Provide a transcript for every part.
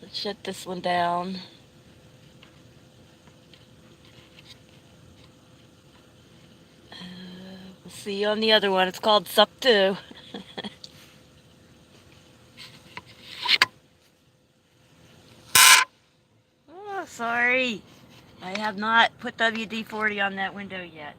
Let's shut this one down. We'll see you on the other one. It's called Sup 2. Oh, sorry. I have not put WD-40 on that window yet.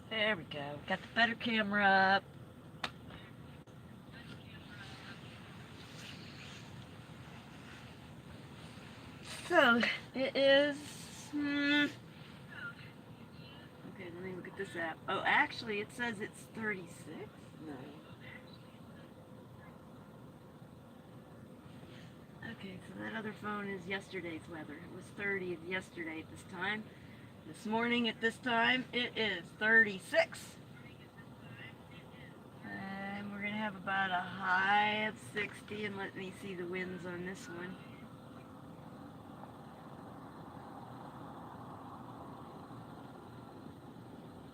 There we go. Got the better camera up. So, it is... Okay, let me look at this app. Oh, actually, it says it's 36? No. Okay, so that other phone is yesterday's weather. It was 30 yesterday at this time. This morning at this time, it is 36. And we're going to have about a high of 60, and let me see the winds on this one.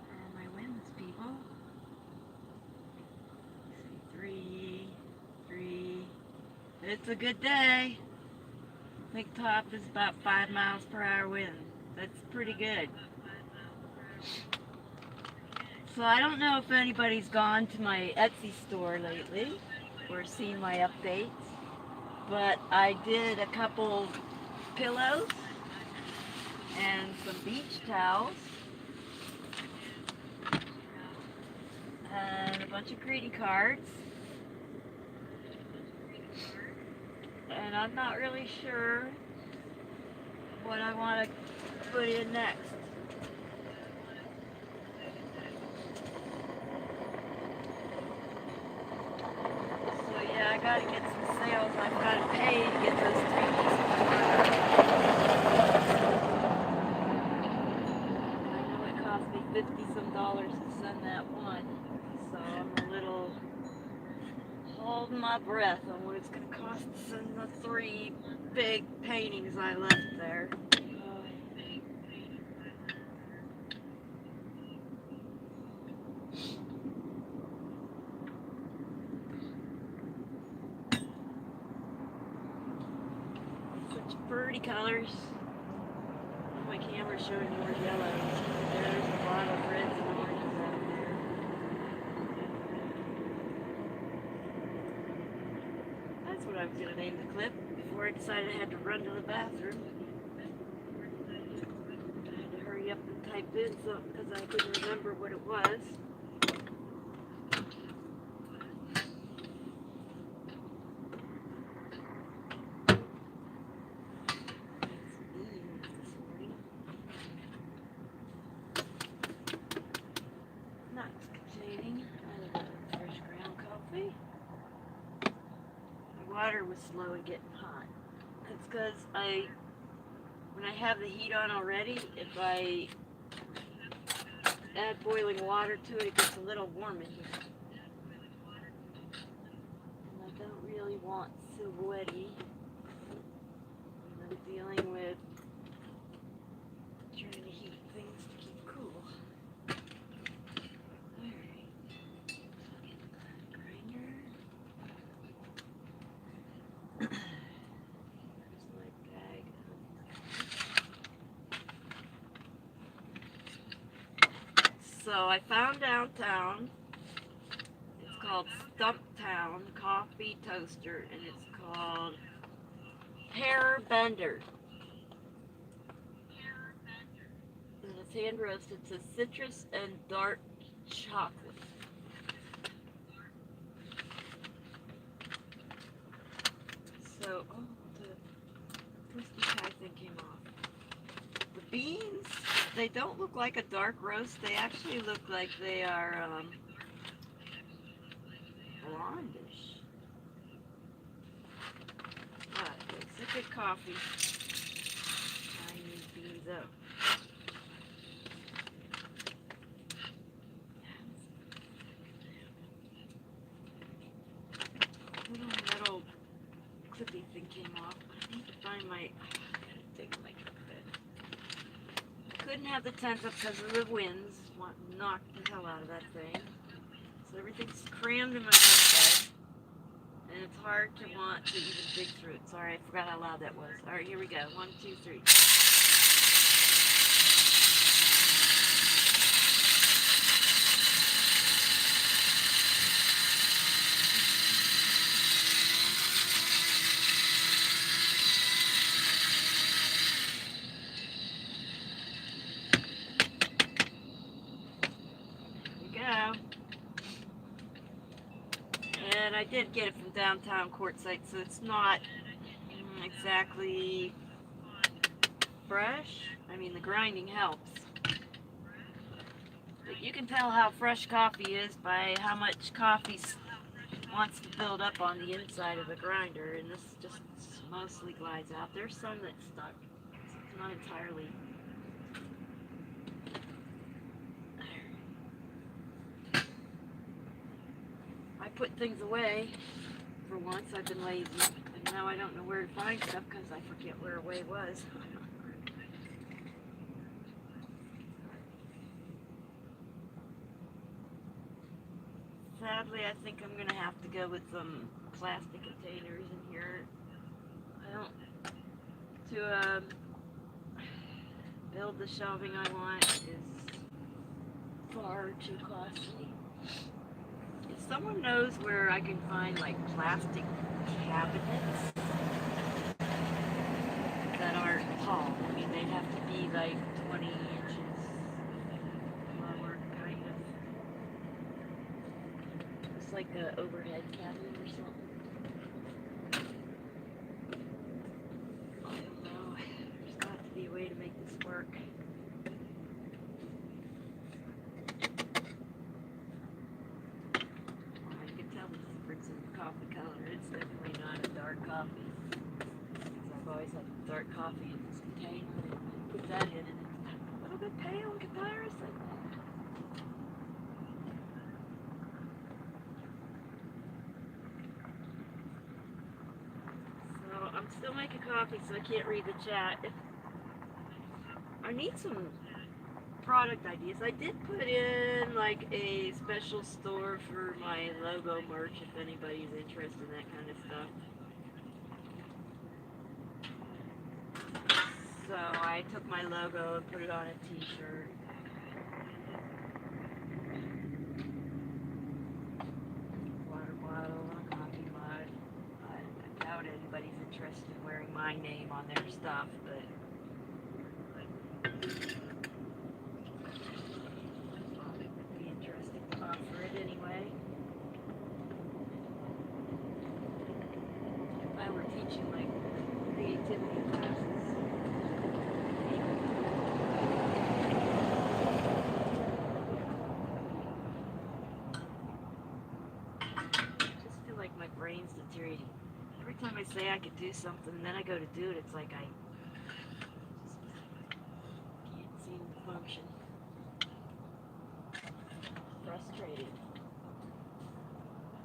Where are my winds, people? Let's see, 3. It's a good day. I think top is about 5 miles per hour wind. That's pretty good. So I don't know if anybody's gone to my Etsy store lately or seen my updates, but I did a couple pillows and some beach towels and a bunch of greeting cards, and I'm not really sure what I want to put in next. So yeah, I gotta get some sales. I've gotta pay to get those 3 pieces of work. I know it cost me $50-some to send that one, so I'm a little holding my breath on what it's gonna cost to send the 3 big paintings I left there. Such pretty colors. My camera's showing more yellows. There's a lot of reds and oranges out there. That's what I was going to name the clip before I decided I had to run to the bathroom. I had to hurry up and type in something because I couldn't remember what it was. Water was slowly getting hot. It's because when I have the heat on already, if I add boiling water to it, it gets a little warm in here. And I don't really want silhouette-y. I'm dealing with trying to heat things to keep cool. So I found downtown. It's called Stumptown Coffee Toaster, and it's called Pear Bender. And it's hand roasted. It says citrus and dark chocolate. So, the twisty pie thing came off. The beans, they don't look like a dark roast. They actually look like they are blondish. But it's a good coffee. I need beans up. Couldn't have the tent up because of the winds. Knocked the hell out of that thing. So everything's crammed in my tent bed. And it's hard to want to even dig through it. Sorry, I forgot how loud that was. Alright, here we go. 1, 2, 3. Go. And I did get it from downtown Quartzsite, so it's not exactly fresh. I mean, the grinding helps. But you can tell how fresh coffee is by how much coffee wants to build up on the inside of the grinder, and this just mostly glides out. There's some that's stuck. It's not entirely. I put things away. For once, I've been lazy, and now I don't know where to find stuff because I forget where away was. Sadly, I think I'm going to have to go with some plastic containers in here. I don't... To build the shelving I want is far too costly. If someone knows where I can find like plastic cabinets that aren't tall, I mean they'd have to be like 20 inches lower, kind of. It's like an overhead cabinet or something. I don't know. There's got to be a way to make this work. Coffee color. It's definitely not a dark coffee. Because I've always had dark coffee in this container. And put that in and it's a little bit pale in comparison. So I'm still making coffee, so I can't read the chat. I need some product ideas. I did put in like a special store for my logo merch if anybody's interested in that kind of stuff. So I took my logo and put it on a t-shirt. Water bottle, a coffee mug. I doubt anybody's interested in wearing my name on their stuff, but for it anyway. If I were teaching like creativity classes. I just feel like my brain's deteriorating. Every time I say I could do something, then I go to do it, it's like I just can't seem to function. Frustrated.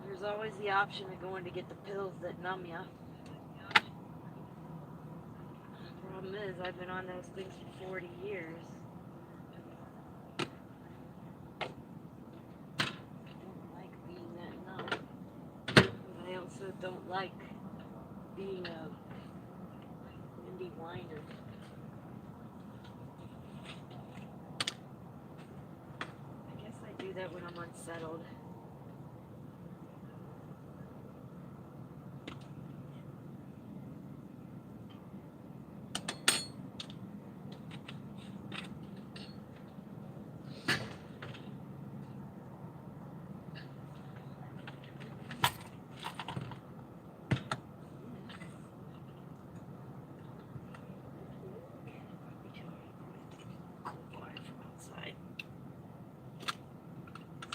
There's always the option of going to get the pills that numb you. The problem is, I've been on those things for 40 years. I don't like being that numb. But I also don't like being a windy whiner. I do that when I'm unsettled.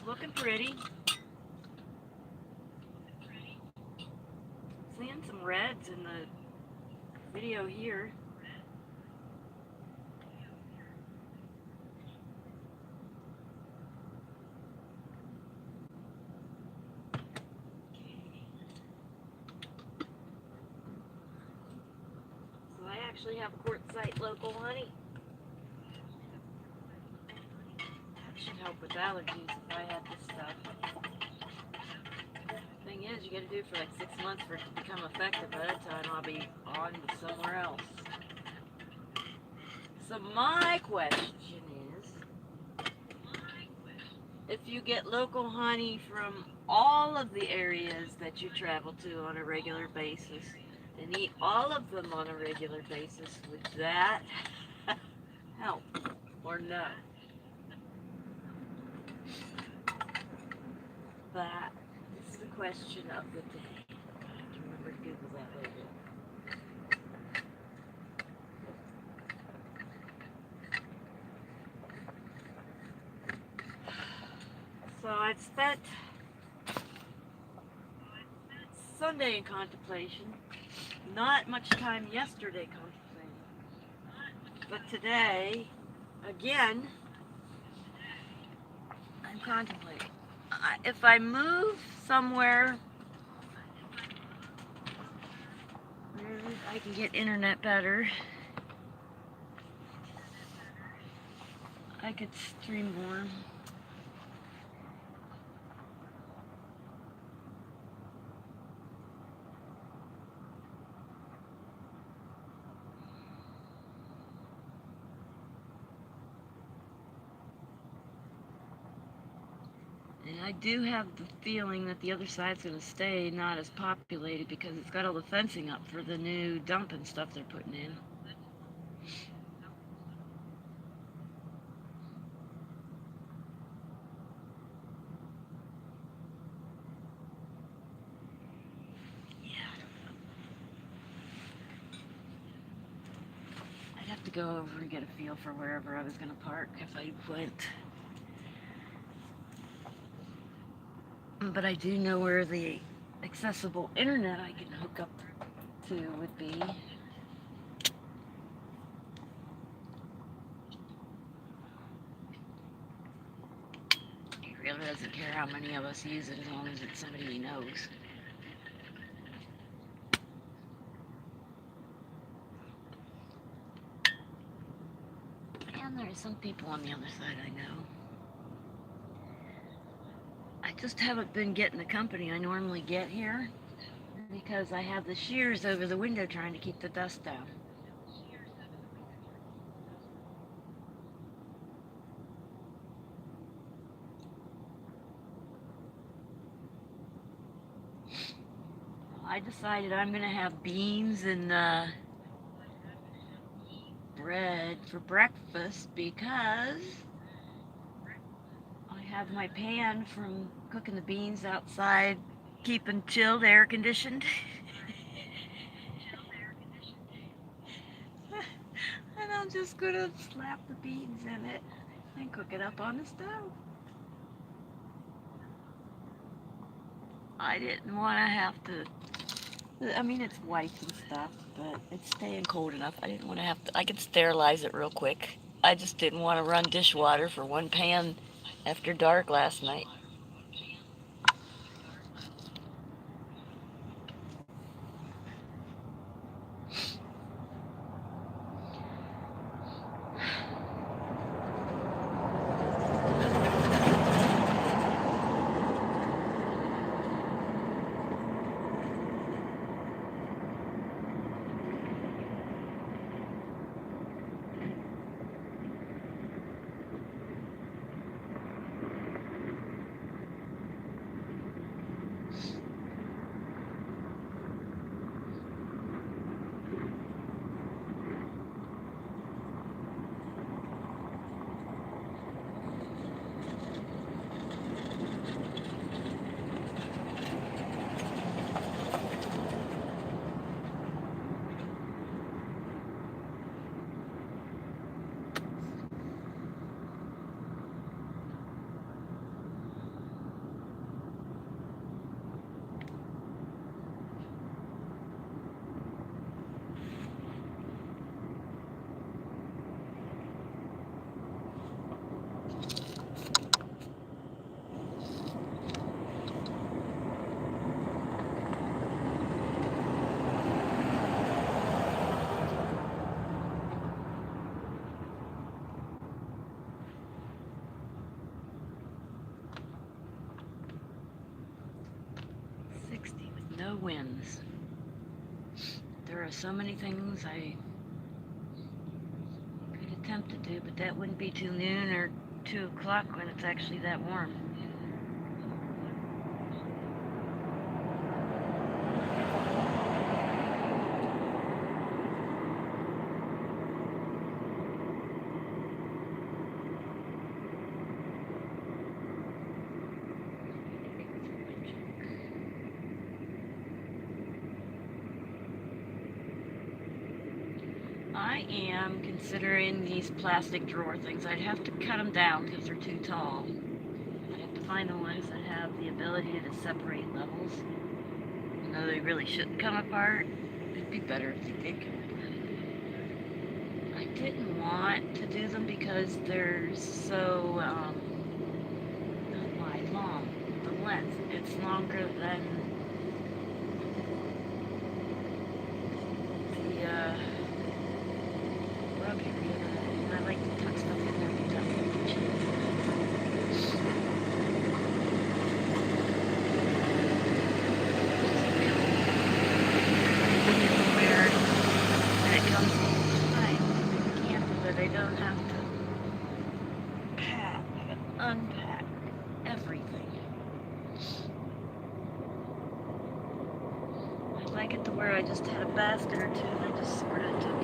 Looking pretty. Seeing some reds in the video here. So I actually have Quartzsite local honey. should help with allergies if I had this stuff. Thing is, you got to do it for like 6 months for it to become effective. By that time, I'll be on to somewhere else. So my question is, if you get local honey from all of the areas that you travel to on a regular basis and eat all of them on a regular basis, would that help or no? That is the question of the day. I have to remember to Google that later. So I'd spent Sunday in contemplation, not much time yesterday contemplating, but today, again, I'm contemplating. If I move somewhere where I can get internet better, I could stream more. And I do have the feeling that the other side's going to stay not as populated because it's got all the fencing up for the new dump and stuff they're putting in. Yeah, I don't know. I'd have to go over and get a feel for wherever I was going to park if I went. But I do know where the accessible internet I can hook up to would be. He really doesn't care how many of us use it as long as it's somebody he knows. And there are some people on the other side I know. I just haven't been getting the company I normally get here because I have the shears over the window trying to keep the dust down. I decided I'm going to have beans and bread for breakfast because I have my pan from cooking the beans outside, keeping chilled, air conditioned. And I'm just going to slap the beans in it and cook it up on the stove. I didn't want to have to, I mean, it's white and stuff, but it's staying cold enough. I didn't want to have to, I could sterilize it real quick. I just didn't want to run dishwater for one pan after dark last night. no winds. There are so many things I could attempt to do, but that wouldn't be till noon or 2 o'clock when it's actually that warm. I am considering these plastic drawer things. I'd have to cut them down because they're too tall. I'd have to find the ones that have the ability to separate levels. You know, they really shouldn't come apart. It'd be better if they did come apart. I didn't want to do them because they're so, not wide, long. The length, it's longer than the, rug area. And I like to tuck stuff in there without getting cheese. Weird when it comes to time camper that I don't have to pack and unpack everything. I like it to where I just had a basket or two and I just sort of took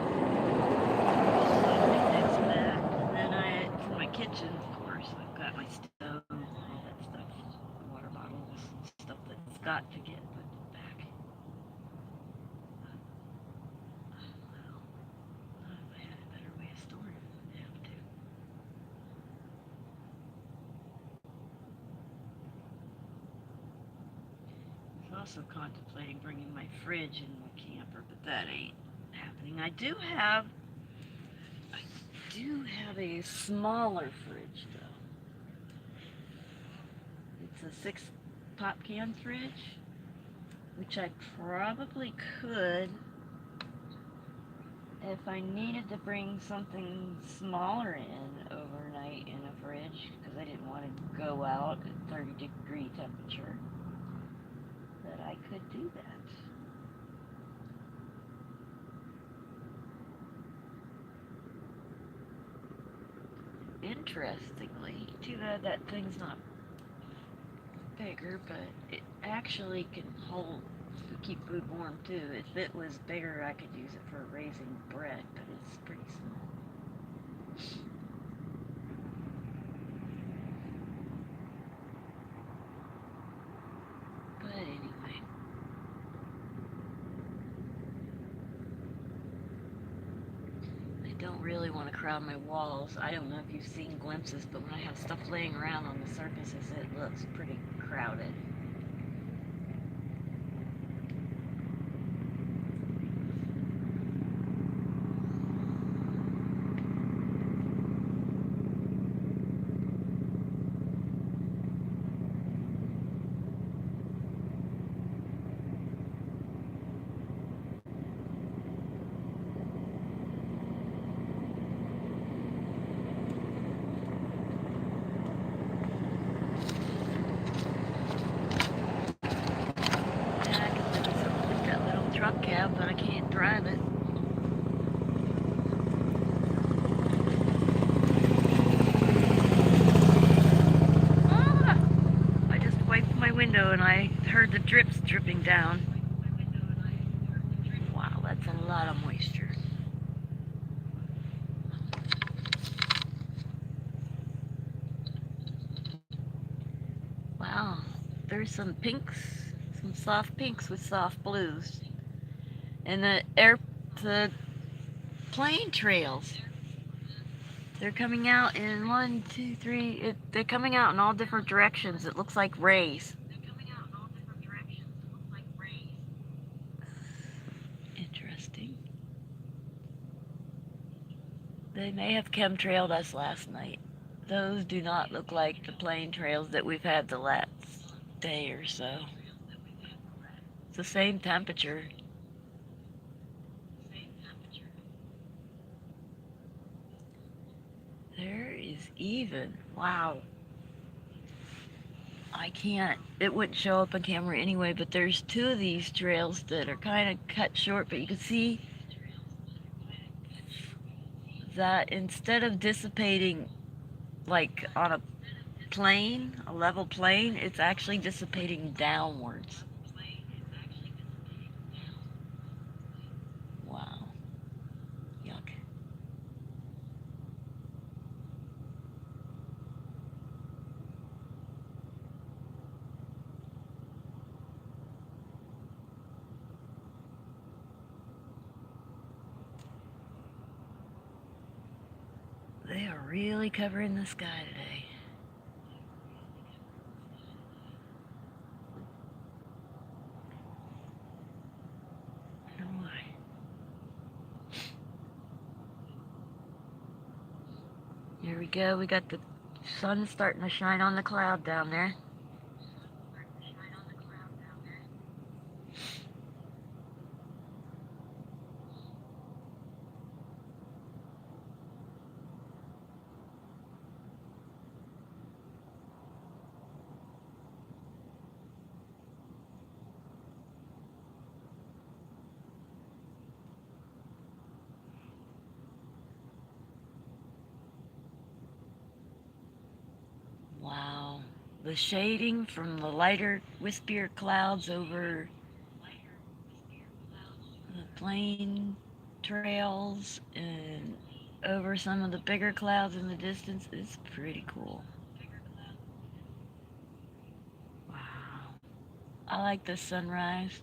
things back. And then for my kitchen, of course, I've got my stove and all that stuff, water bottles, stuff that's got to get put back. Well, if I had a better way of storing it, I'd have to. I was also contemplating bringing my fridge in my camper, but that ain't happening. I do have a smaller fridge though. It's a 6 pop can fridge, which I probably could if I needed to bring something smaller in overnight in a fridge because I didn't want to go out at 30-degree temperature. That I could do that. Interestingly, too bad that thing's not bigger, but it actually can hold, keep food warm too. If it was bigger, I could use it for raising bread, but it's pretty small. But anyway. I don't really want to crowd my walls. I don't know if you've seen glimpses, but when I have stuff laying around on the surfaces, it looks pretty crowded. Truck cab, but I can't drive it. Ah! I just wiped my window and I heard the drips dripping down. Wow, that's a lot of moisture. Wow, there's some pinks, some soft pinks with soft blues. And the plane trails. They're coming out in 1, 2, 3. They're coming out in all different directions. It looks like rays. Interesting. They may have chemtrailed us last night. Those do not look like the plane trails that we've had the last day or so. It's the same temperature. There is even, wow, I can't, it wouldn't show up on camera anyway, but there's two of these trails that are kind of cut short, but you can see that instead of dissipating like on a plane, a level plane, it's actually dissipating downwards. Wow. Yuck. They are really covering the sky today. I don't know why. Here we go. We got the sun starting to shine on the cloud down there. Wow. The shading from the lighter, wispier clouds over the plain trails and over some of the bigger clouds in the distance is pretty cool. Wow. I like this sunrise.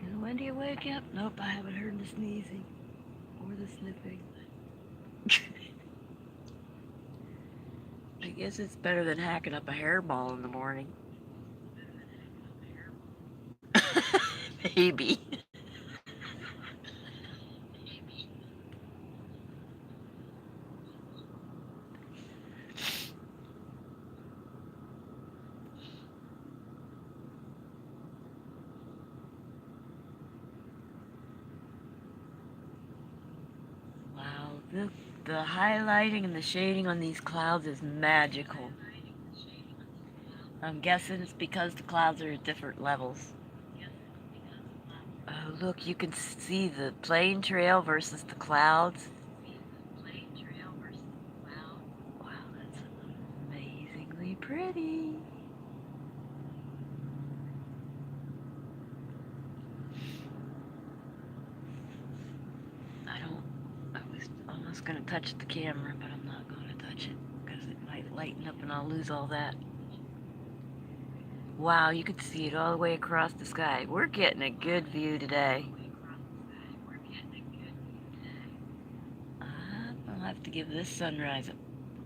And when do you wake up? Nope, I haven't heard the sneezing or the sniffing. I guess it's better than hacking up a hairball in the morning. Maybe. Wow, the highlighting and the shading on these clouds is magical. I'm guessing it's because the clouds are at different levels. Oh, look, you can see the plane trail versus the clouds. Wow, that's amazingly pretty. I don't, I was almost going to touch the camera, but I'm not going to touch it because it might lighten up and I'll lose all that. Wow, you could see it all the way across the sky. We're getting a good view today. I'll have to give this sunrise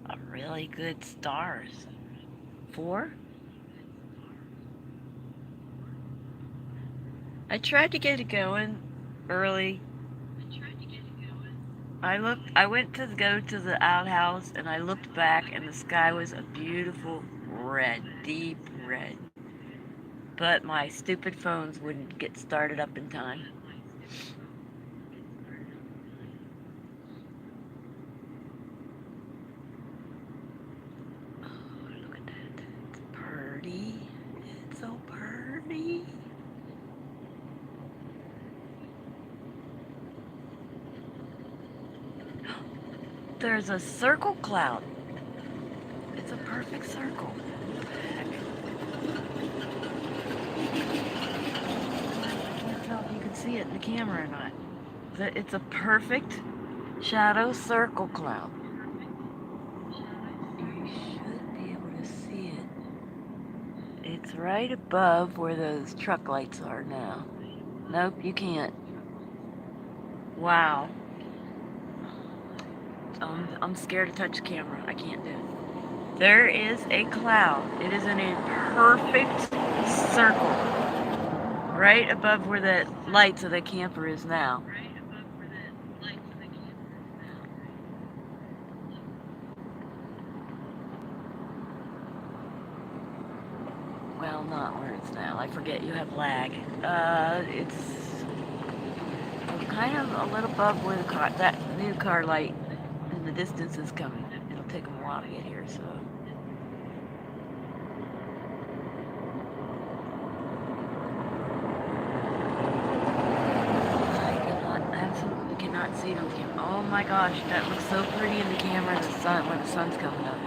a really good stars. 4? I tried to get it going early. I went to go to the outhouse and I looked back and the sky was a beautiful red, deep red. But my stupid phones wouldn't get started up in time. Oh, look at that. It's pretty. It's so pretty. there's a circle cloud. It's a perfect circle. I can't tell if you can see it in the camera or not. It's a perfect shadow circle cloud. You should be able to see it. It's right above where those truck lights are now. Nope, you can't. Wow. I'm scared to touch the camera. I can't do it. There is a cloud. It is in a perfect circle. Right above where the lights of the camper is now. Well, not where it's now. I forget you have lag. It's kind of a little above where that new car light in the distance is coming. It'll take them a while to get here, so. I absolutely cannot see it on camera. Oh my gosh, that looks so pretty in the camera in the sun when the sun's coming up.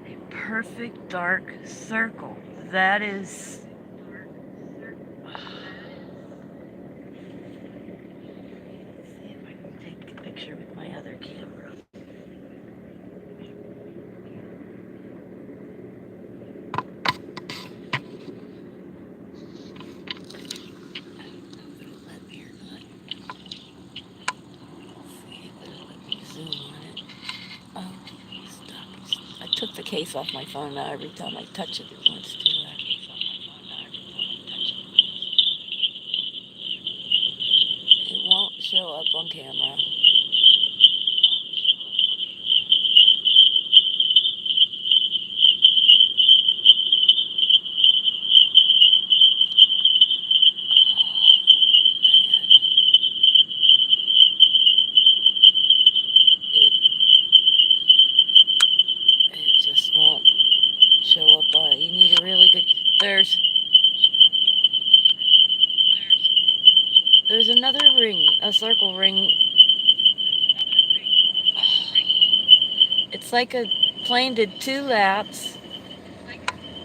A perfect dark circle. That is. See if I can take a picture with my other camera. I took the case off my phone now. Every time I touch it, it wants to. It won't show up on camera. It just won't show up. You need a really good. There's another ring, a circle ring. It's like a plane did 2 laps,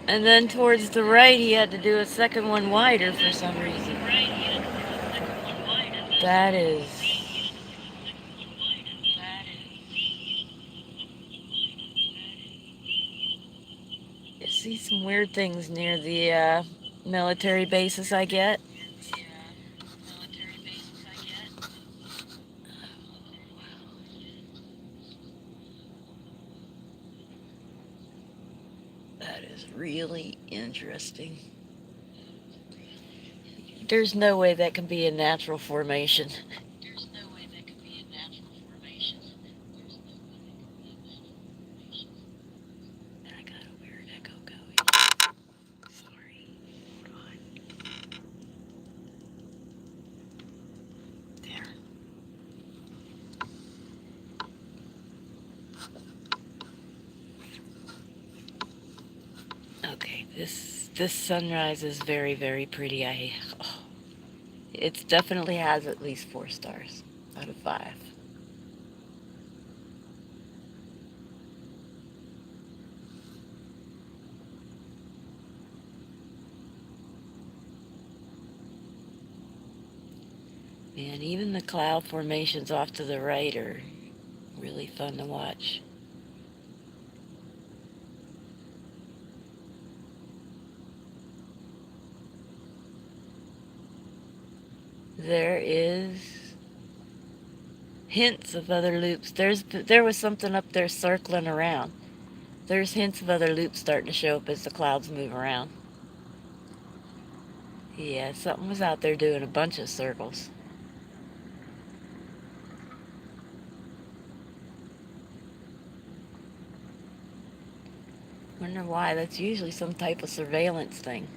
and then towards the right he had to do a second one wider for some reason. That is. You see some weird things near the military bases I get. That is really interesting. There's no way that can be a natural formation. I got a weird echo going. Sorry. Hold on. There. Okay, this sunrise is very, very pretty. It definitely has at least 4 stars out of 5. Man, even the cloud formations off to the right are really fun to watch. There is hints of other loops. There was something up there circling around. There's hints of other loops starting to show up as the clouds move around. Yeah, something was out there doing a bunch of circles. Wonder why. That's usually some type of surveillance thing.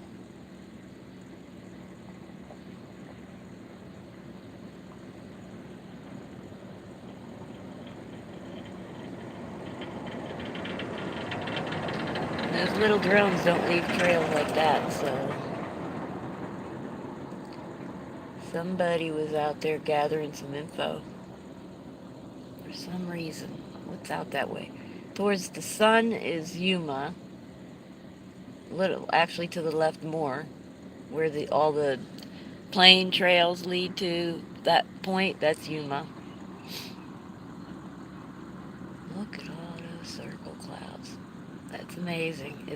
Those little drones don't leave trails like that, so Somebody was out there gathering some info for some reason. What's out that way? Towards the sun is Yuma. Little, actually to the left more, where all the plane trails lead to that point. That's Yuma. Look at all those circle clouds. That's amazing.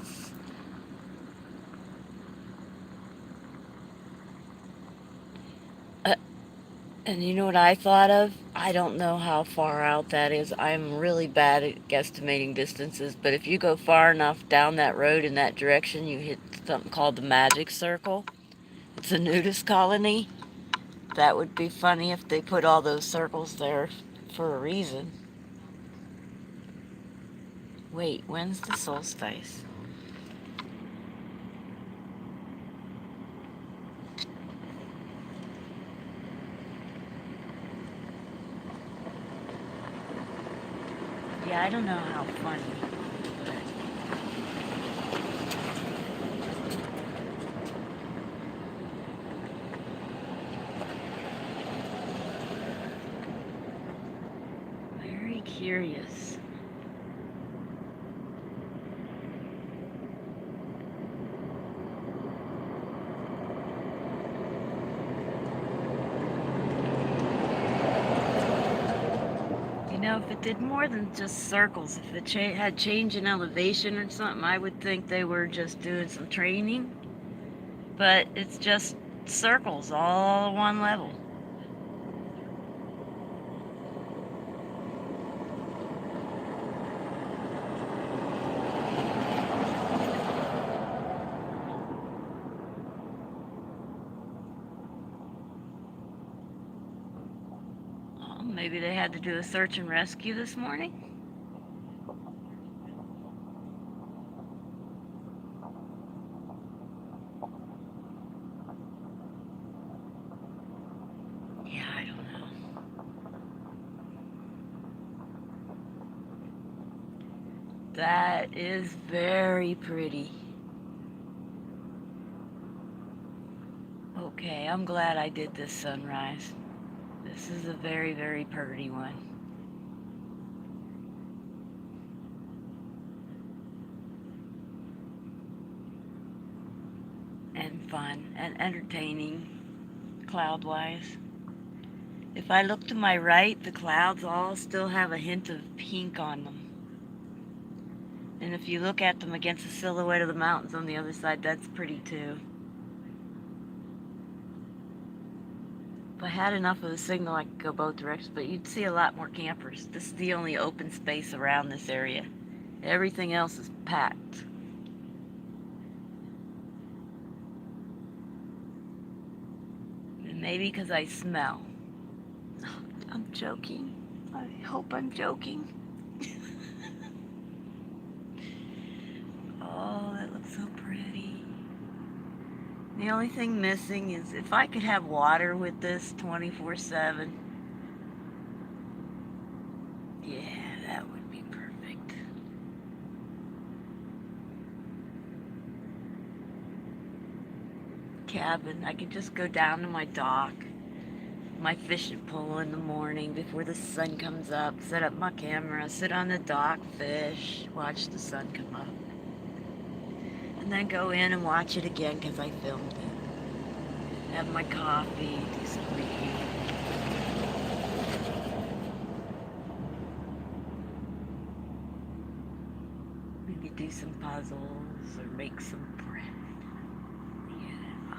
Uh, and you know what I thought of? I don't know how far out that is. I'm really bad at guesstimating distances, but if you go far enough down that road in that direction, you hit something called the Magic Circle. It's a nudist colony. That would be funny if they put all those circles there for a reason. Wait, when's the solstice? Yeah, I don't know how funny. Very curious. You know, if it did more than just circles, if it had change in elevation or something, I would think they were just doing some training. But it's just circles all at one level. Oh, maybe they had to do a search and rescue this morning? Yeah, I don't know. That is very pretty. Okay, I'm glad I did this sunrise. This is a very, very pretty one. And fun and entertaining, cloud-wise. If I look to my right, the clouds all still have a hint of pink on them. And if you look at them against the silhouette of the mountains on the other side, that's pretty too. If I had enough of a signal, I could go both directions, but you'd see a lot more campers. This is the only open space around this area. Everything else is packed. And maybe because I smell. I'm joking. I hope I'm joking. Oh, that looks so pretty. The only thing missing is if I could have water with this 24/7. Yeah, that would be perfect. Cabin. I could just go down to my dock, my fishing pole in the morning before the sun comes up, set up my camera, sit on the dock, fish, watch the sun come up. And then go in and watch it again because I filmed it. Have my coffee, do some reading. Maybe do some puzzles or make some bread. Yeah.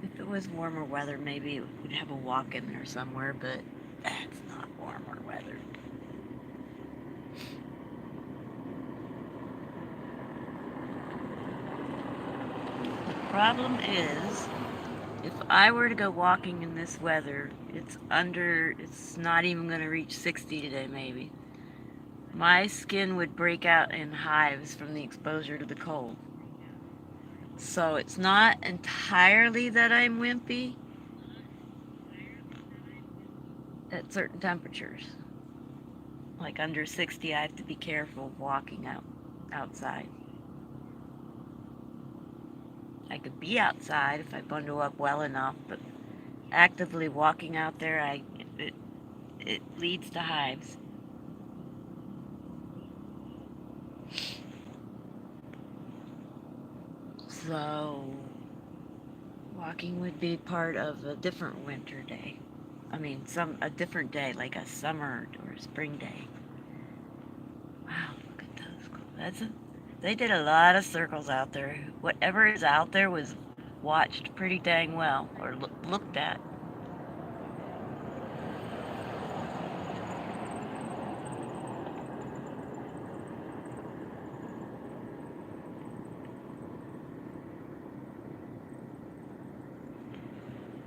If it was warmer weather, maybe we'd have a walk in there somewhere, but that's not warmer weather. The problem is, if I were to go walking in this weather, it's not even going to reach 60 today, maybe. My skin would break out in hives from the exposure to the cold. So it's not entirely that I'm wimpy at certain temperatures. like under 60, I have to be careful walking outside. I could be outside if I bundle up well enough, but actively walking out there, it, it leads to hives. So walking would be part of a different winter day. I mean, a different day, like a summer or a spring day. Wow, look at those. They did a lot of circles out there. Whatever is out there was watched pretty dang well, or looked at.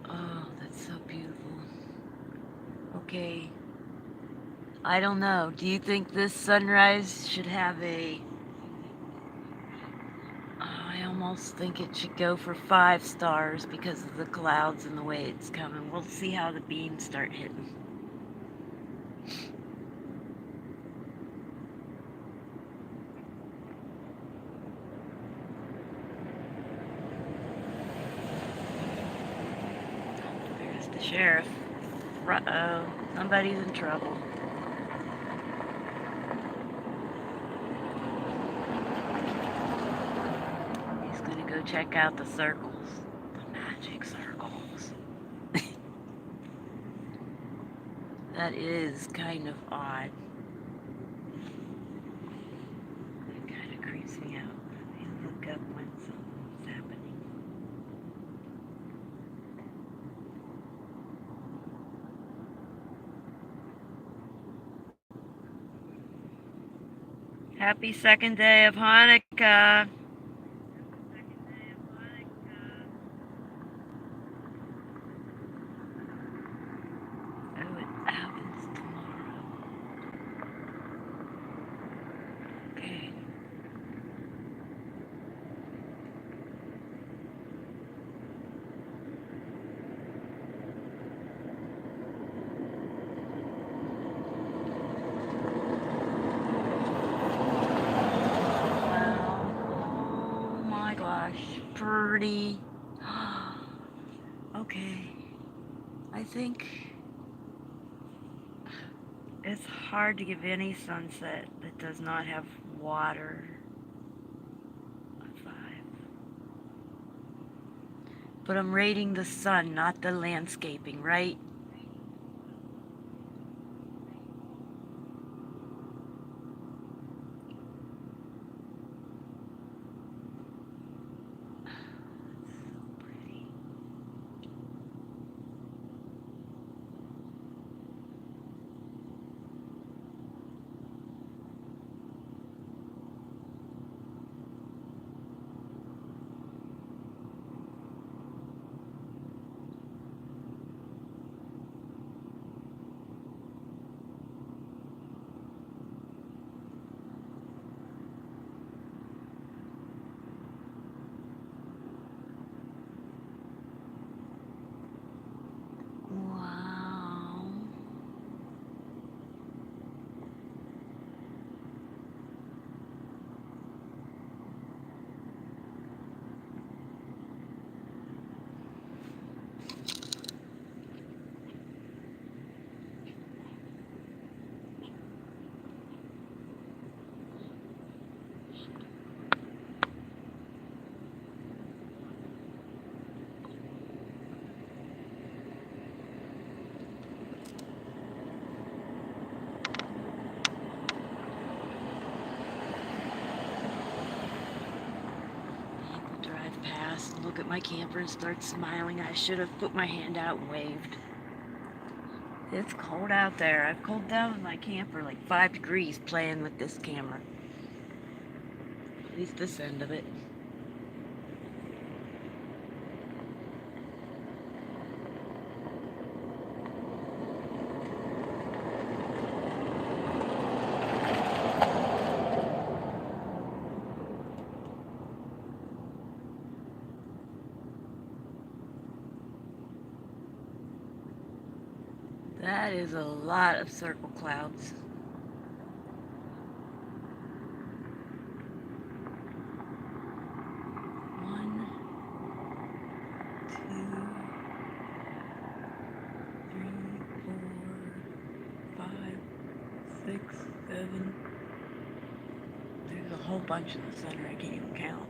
Oh, that's so beautiful. Okay. I don't know. Do you think this sunrise should have a... I almost think it should go for 5 stars because of the clouds and the way it's coming. We'll see how the beams start hitting. There's the sheriff. Uh-oh, somebody's in trouble. He's gonna go check out the circles. The magic circles. That is kind of odd. It kind of creeps me out. I look up when something's happening. Happy second day of Hanukkah. Oh, it happens tomorrow. Okay. Wow. Oh my gosh. Pretty. Okay. I think it's hard to give any sunset that does not have water a 5. But I'm rating the sun, not the landscaping, right? So pretty. Wow. People drive past, look at my camper and start smiling. I should have put my hand out and waved. It's cold out there. I've cooled down in my camper like 5 degrees playing with this camera. At least this end of it. That is a lot of circle clouds. 6, 7. There's a whole bunch in the center I can't even count.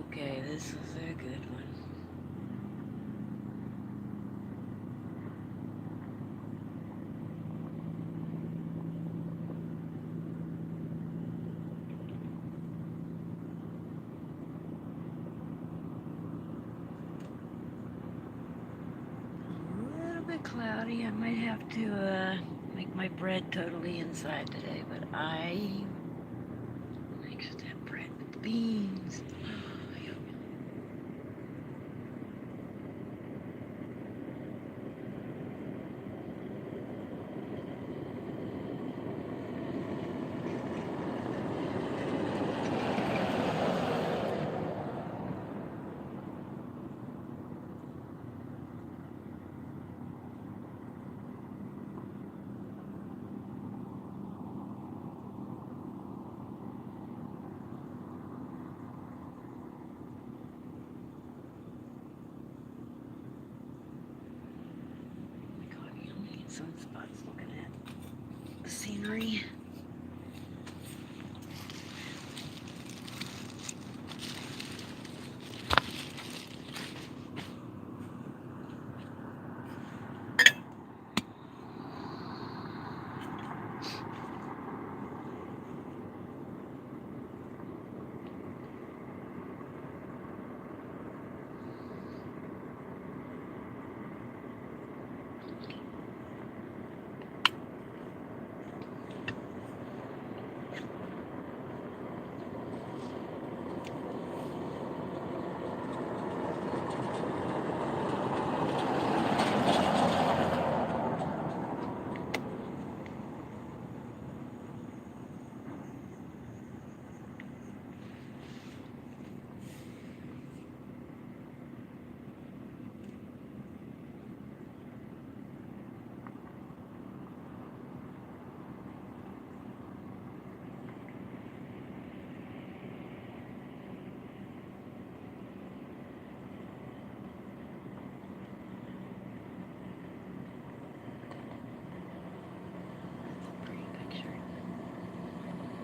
Okay, this is a good one. A little bit cloudy. I might have to make my bread totally inside today, but I make sure that bread with beans. Sunspots looking at the scenery.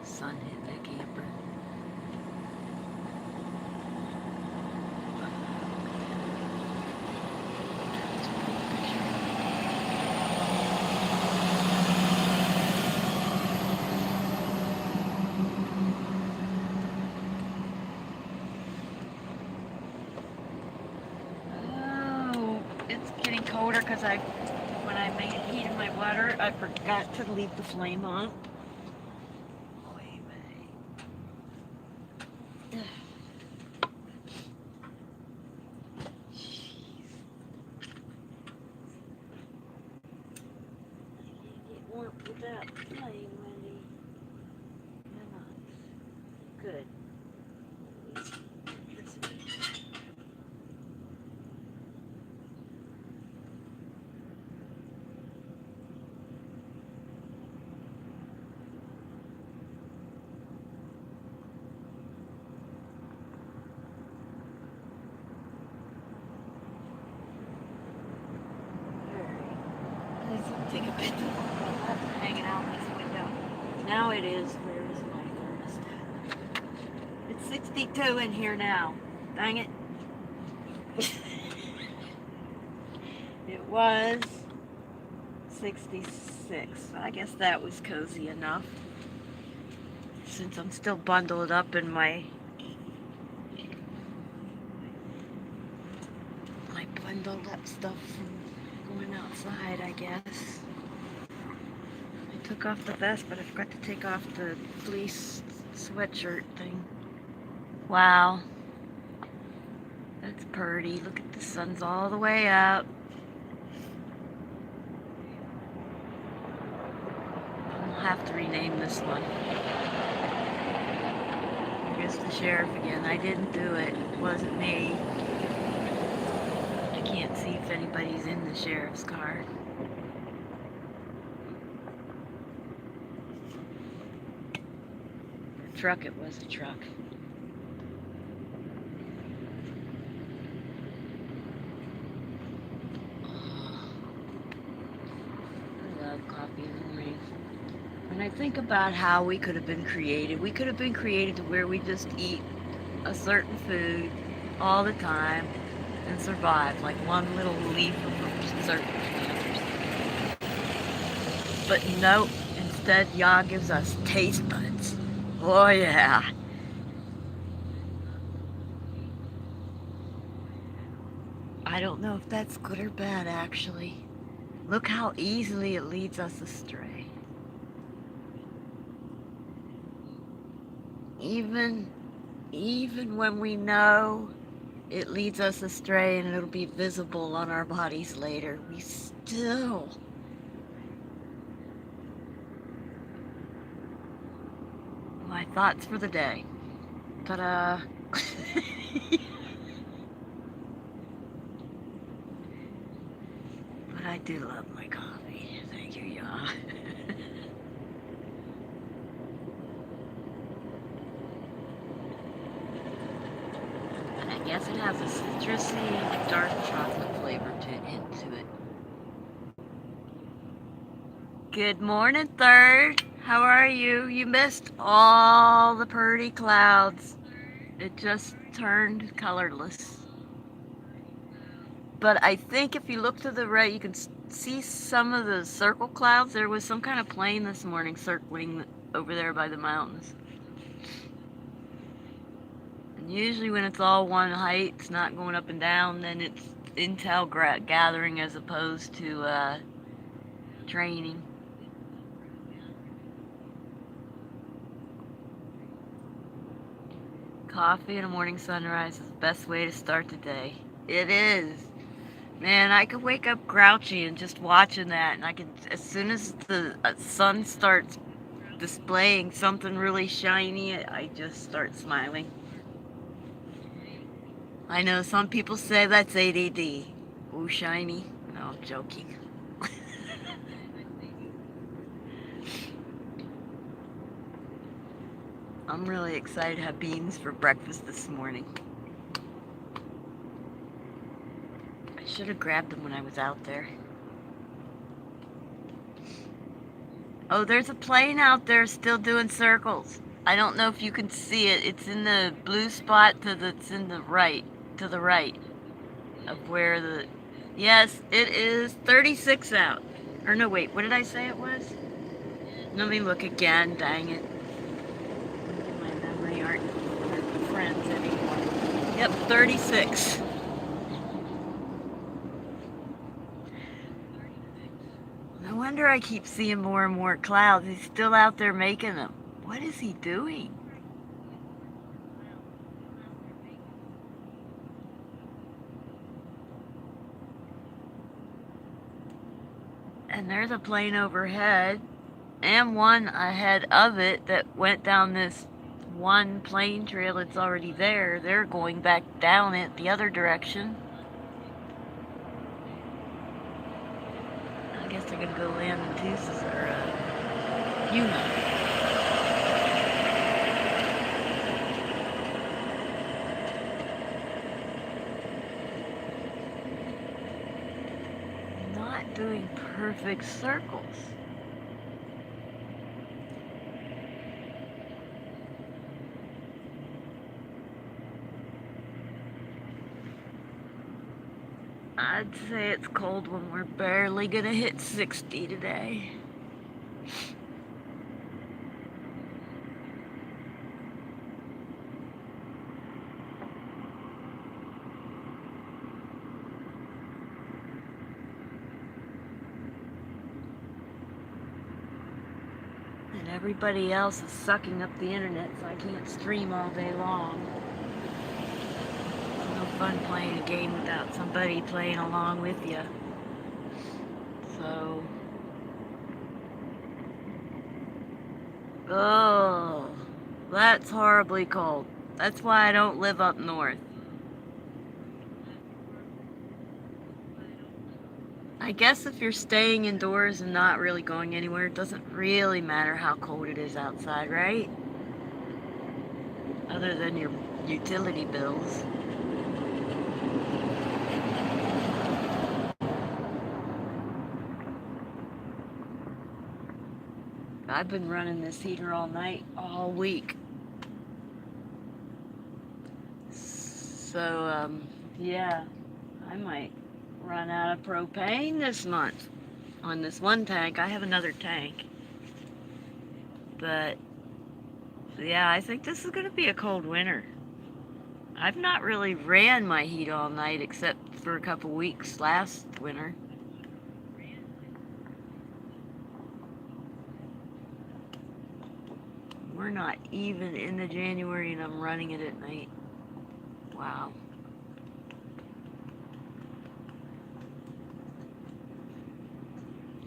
Sun hit that camper. Oh, it's getting colder because when I heated my water, I forgot to leave the flame on. Without flame, Wendy. Come on. Good. Let's take a picture. Hanging out this window. Now it is. Where is my thermostat? It's 62 in here now. Dang it. It was 66. I guess that was cozy enough. Since I'm still bundled up in my bundled up stuff from going outside, I guess. I took off the vest, but I forgot to take off the fleece sweatshirt thing. Wow. That's pretty. Look at the sun's all the way up. I'll have to rename this one. Here's the sheriff again. I didn't do it. It wasn't me. I can't see if anybody's in the sheriff's car. truck, it was a truck. Oh, I love coffee in the morning. When I think about how we could have been created to where we just eat a certain food all the time and survive like one little leaf of a certain plant. But no, instead Yah gives us taste buds. Oh yeah. I don't know if that's good or bad actually. Look how easily it leads us astray. Even when we know it leads us astray and it'll be visible on our bodies later, we still. My thoughts for the day. Ta-da! But I do love my coffee. Thank you, Yah. And I guess it has a citrusy, dark chocolate flavor into it. Good morning, Third. How are you? You missed all the pretty clouds. It just turned colorless. But I think if you look to the right, you can see some of the circle clouds. There was some kind of plane this morning circling over there by the mountains. And usually when it's all one height, it's not going up and down, then it's intel gathering as opposed to training. Coffee and a morning sunrise is the best way to start the day. It is. Man, I could wake up grouchy and just watching that, and I can, as soon as the sun starts displaying something really shiny, I just start smiling. I know some people say that's ADD. Ooh, shiny. No, I'm joking. I'm really excited to have beans for breakfast this morning. I should have grabbed them when I was out there. Oh, there's a plane out there still doing circles. I don't know if you can see it. It's in the blue spot that's in the right, to the right of where the... Yes, it is 36 out. Or no, wait, what did I say it was? Let me look again, dang it. My memory aren't friends anymore. Yep, 36. No wonder I keep seeing more and more clouds. He's still out there making them. What is he doing? And there's a plane overhead and one ahead of it that went down this one plane trail that's already there. They're going back down it the other direction. I guess they're gonna go land in Tucson or Yuma. Not doing perfect circles. I'd say it's cold when we're barely gonna hit 60 today. And everybody else is sucking up the internet, so I can't stream all day long. It's no fun playing a game without somebody playing along with you. So... Oh, that's horribly cold. That's why I don't live up north. I guess if you're staying indoors and not really going anywhere, it doesn't really matter how cold it is outside, right? other than your utility bills. I've been running this heater all night, all week. So, yeah, I might run out of propane this month on this one tank. I have another tank. But, yeah, I think this is going to be a cold winter. I've not really ran my heat all night except for a couple weeks last winter. We're not even in the January and I'm running it at night. Wow.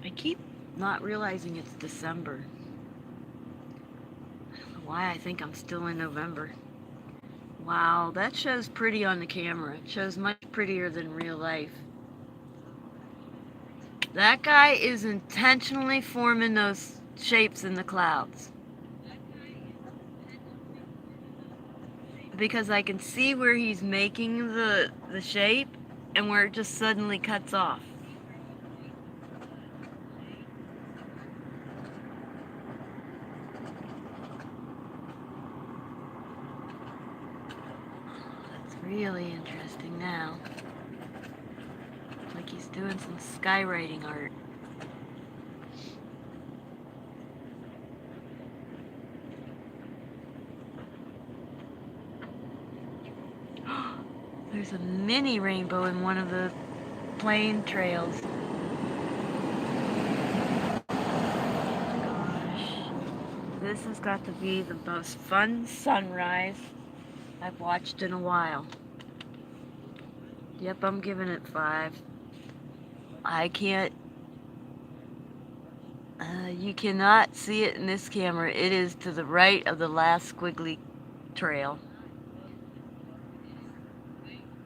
I keep not realizing it's December. I don't know why I think I'm still in November. Wow, that shows pretty on the camera. It shows much prettier than real life. That guy is intentionally forming those shapes in the clouds. Because I can see where he's making the shape and where it just suddenly cuts off. That's really interesting now. Like he's doing some skywriting art. There's a mini rainbow in one of the plane trails. Gosh. This has got to be the most fun sunrise I've watched in a while. Yep, I'm giving it 5. I can't... you cannot see it in this camera. It is to the right of the last squiggly trail.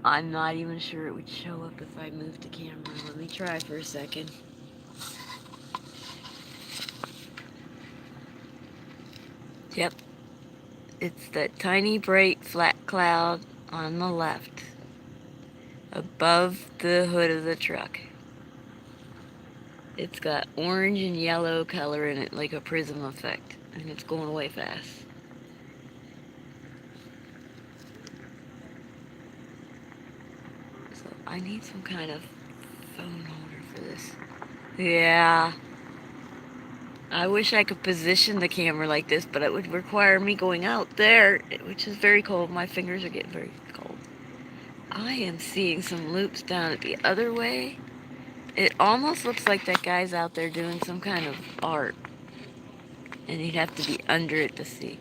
I'm not even sure it would show up if I moved the camera. Let me try for a second. Yep. It's that tiny bright flat cloud on the left above the hood of the truck. It's got orange and yellow color in it like a prism effect, and it's going away fast. So I need some kind of phone holder for this. Yeah. I wish I could position the camera like this, but it would require me going out there, which is very cold. My fingers are getting very cold. I am seeing some loops down at the other way. It almost looks like that guy's out there doing some kind of art. And he'd have to be under it to see.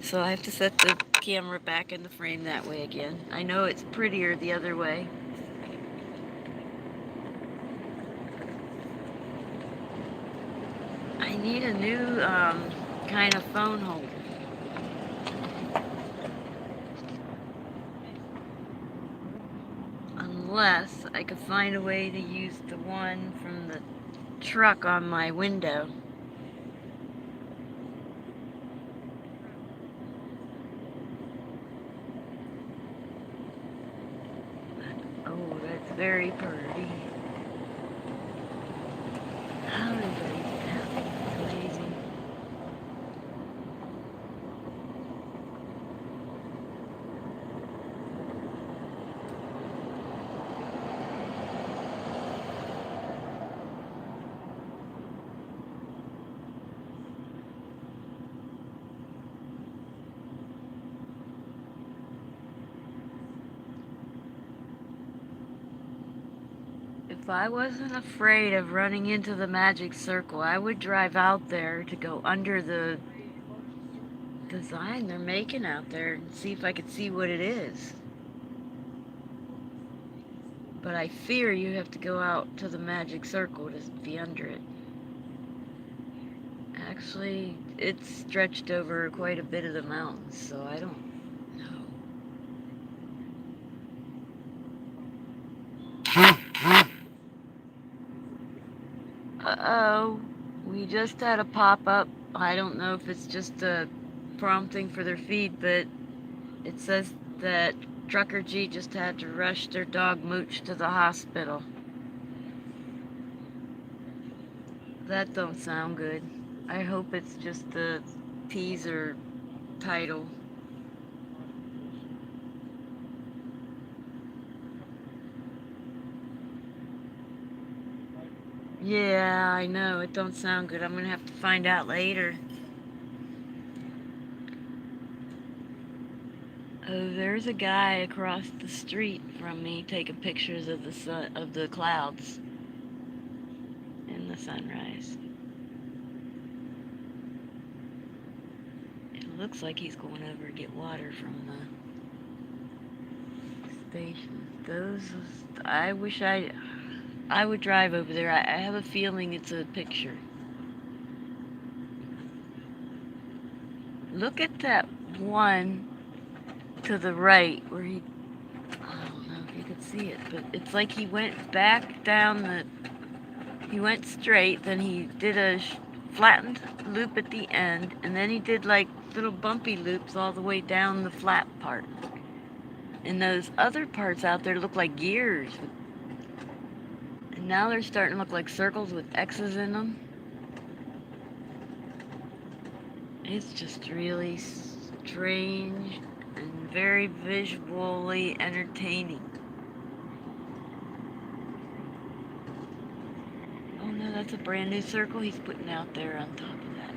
So I have to set the camera back in the frame that way again. I know it's prettier the other way. I need a new kind of phone holder. Unless I could find a way to use the one from the truck on my window. Oh, that's very pretty. How did I do that? Amazing. If I wasn't afraid of running into the magic circle, I would drive out there to go under the design they're making out there and see if I could see what it is. But I fear you have to go out to the magic circle to be under it. Actually, it's stretched over quite a bit of the mountains, so I don't know. Uh-oh, we just had a pop-up. I don't know if it's just a prompting for their feed, but It says that Trucker G just had to rush their dog Mooch to the hospital. That don't sound good. I hope it's just the teaser title. Yeah, I know. It don't sound good. I'm gonna have to find out later. Oh, there's a guy across the street from me taking pictures of the sun, of the clouds in the sunrise. It looks like he's going over to get water from the station. I wish I would drive over there. I have a feeling it's a picture. Look at that one to the right where I don't know if you could see it, but it's like he went back down he went straight, then he did a flattened loop at the end, and then he did like little bumpy loops all the way down the flat part. And those other parts out there look like gears. And now they're starting to look like circles with X's in them. It's just really strange and very visually entertaining. Oh no, that's a brand new circle he's putting out there on top of that.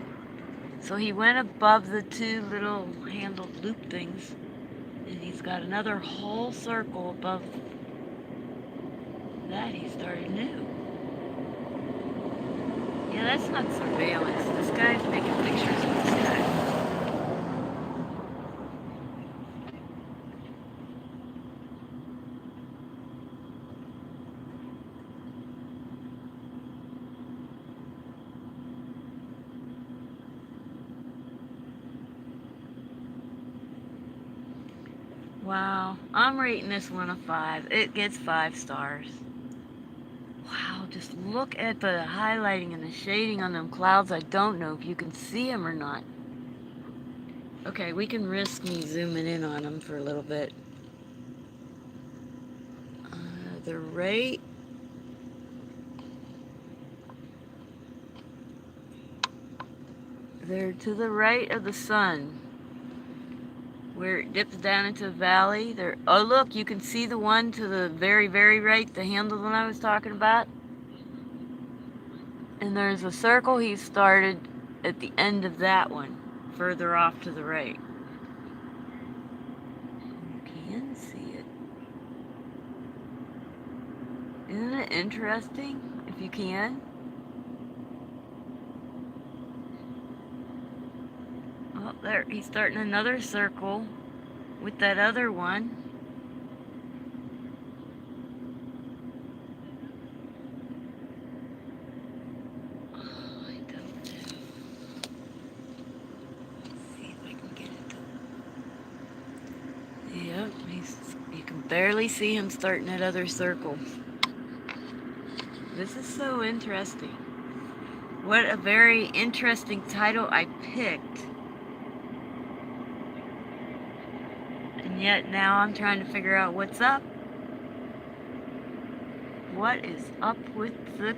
So he went above the two little handled loop things, and he's got another whole circle above that he started new. Yeah, that's not surveillance. This guy's making pictures of the sky. Wow, I'm rating this one a 5. It gets 5 stars. Wow, just look at the highlighting and the shading on them clouds. I don't know if you can see them or not. Okay, we can risk me zooming in on them for a little bit. They're right. They're to the right of the sun, where it dips down into a valley. Oh look, you can see the one to the very, very right, the handle that I was talking about. And there's a circle he started at the end of that one, further off to the right. You can see it. Isn't it interesting, if you can? Oh, there, he's starting another circle with that other one. Oh, I don't know. Let's see if I can get it. Yep, you can barely see him starting that other circle. This is so interesting. What a very interesting title I picked. And yet now I'm trying to figure out what's up. What is up with the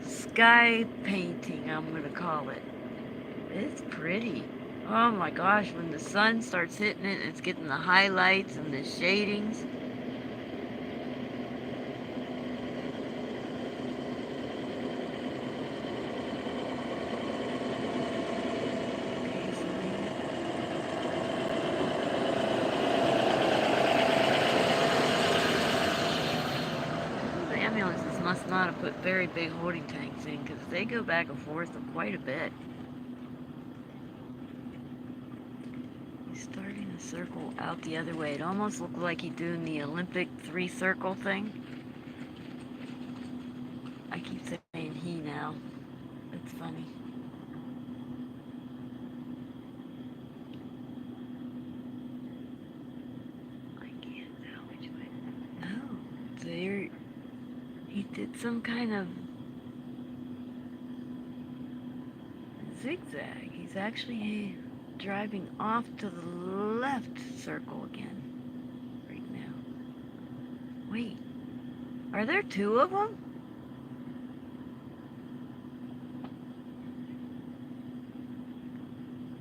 sky painting, I'm going to call it. It's pretty. Oh my gosh, when the sun starts hitting it, it's getting the highlights and the shadings. Ambulances must not have put very big holding tanks in, because they go back and forth quite a bit. He's starting a circle out the other way. It almost looked like he's doing the Olympic 3-circle thing. I keep saying he now. It's funny. I can't tell which way. Oh, there. He did some kind of zigzag. He's actually driving off to the left circle again right now. Wait, are there two of them?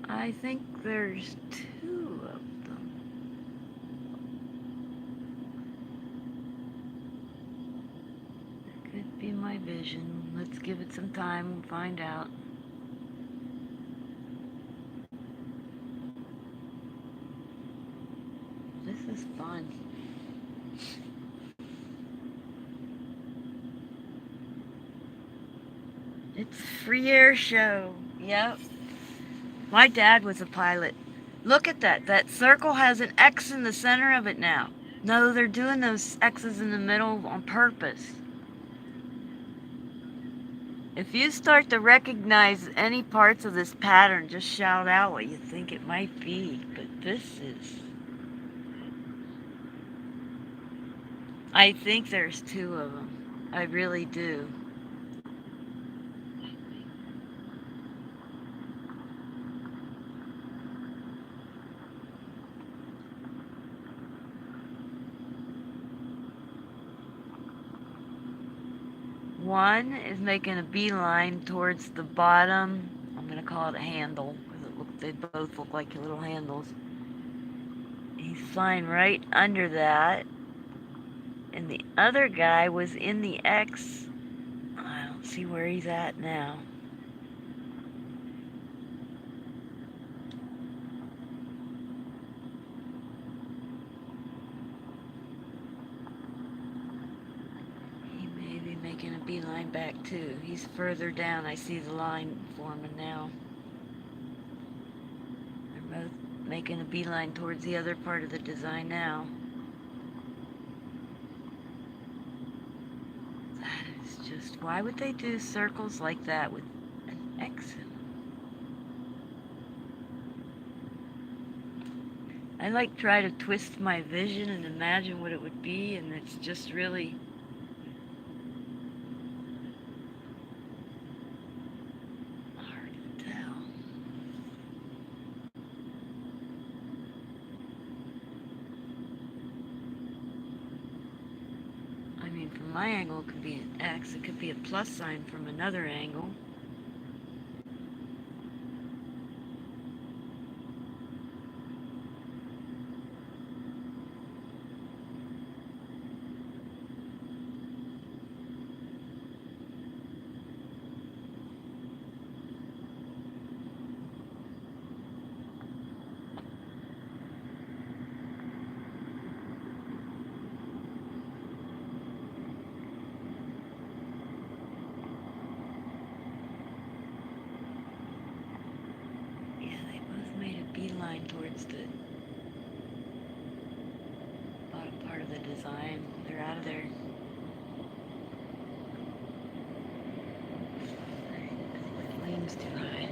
I think there's two of them. Could be my vision. Let's give it some time and find out. This is fun. It's free air show. Yep. My dad was a pilot. Look at that. That circle has an X in the center of it now. No, they're doing those X's in the middle on purpose. If you start to recognize any parts of this pattern, just shout out what you think it might be. But this is... I think there's two of them. I really do. One is making a beeline towards the bottom. I'm going to call it a handle because they both look like little handles. He's flying right under that. And the other guy was in the X. I don't see where he's at now. He may be making a beeline back too. He's further down. I see the line forming now. They're both making a beeline towards the other part of the design now. Just why would they do circles like that with an X in them? I like try to twist my vision and imagine what it would be, and it's just really hard to tell. I mean, from my angle it could be an X, it could be a plus sign from another angle. Beeline towards the bottom part of the design. They're out of there. The flame's too high.